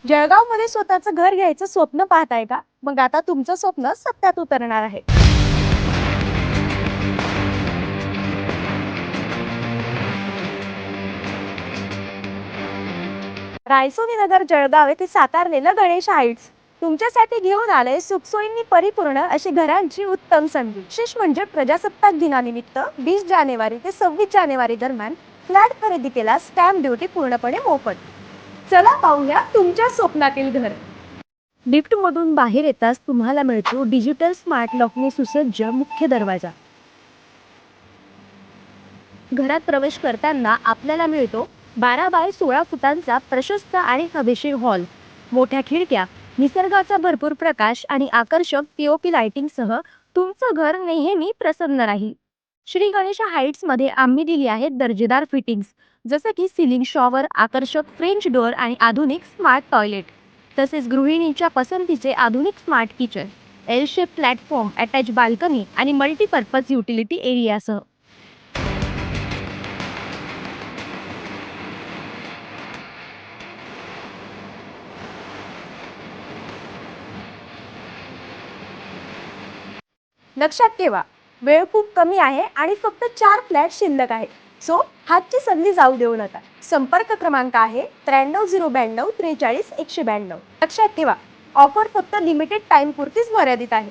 जळगावमध्ये स्वतःचं घर घ्यायचं स्वप्न पाहताय का? मग आता तुमचं स्वप्न सत्यात उतरणार आहे. रायसोनी नगर जळगाव येथे साकारलेलं गणेश हाईट्स तुमच्यासाठी घेऊन आले सुखसोयींनी परिपूर्ण अशी घरांची उत्तम संधी. विशेष म्हणजे प्रजासत्ताक दिनानिमित्त 20 जानेवारी ते 26 जानेवारी दरम्यान फ्लॅट खरेदी केला स्टॅम्प ड्युटी पूर्णपणे मोफत. चला पाहूया तुमच्या स्वप्नातील घर. लिफ्ट मधून बाहेर येताच तुम्हाला मिळतो डिजिटल स्मार्ट लॉकने सुसज्ज मुख्य दरवाजा. घरात प्रवेश करताना आपल्याला मिळतो 12 बाय 16 फुटांचा प्रशस्त आणि हवेशीर हॉल. मोठ्या खिडक्या, निसर्गाचा भरपूर प्रकाश आणि आकर्षक पीओपी लाइटिंग सह तुमचं घर नेहमी प्रसन्न राहील. श्री गणेश हाइट्स मध्ये आम्ही दिली आहेत दर्जेदार फिटिंग्स, जसं की सिलिंग शॉवर, आकर्षक फ्रेंच डोअर आणि आधुनिक स्मार्ट टॉयलेट. तसेच गृहिणींच्या पसंतीचे आधुनिक smart kitchen, L shape platform, attach balcony आणि मल्टीपर्पज युटिलिटी एरियासह. लक्षात ठेवा, वेळ खूप कमी आहे आणि फक्त 4 फ्लॅट शिल्लक आहेत. सो हातची संधी जाऊ देऊ नका. संपर्क क्रमांक आहे 93 092 43 192. लक्षात ठेवा, ऑफर फक्त लिमिटेड टाइम पुरतीच मर्यादित आहे.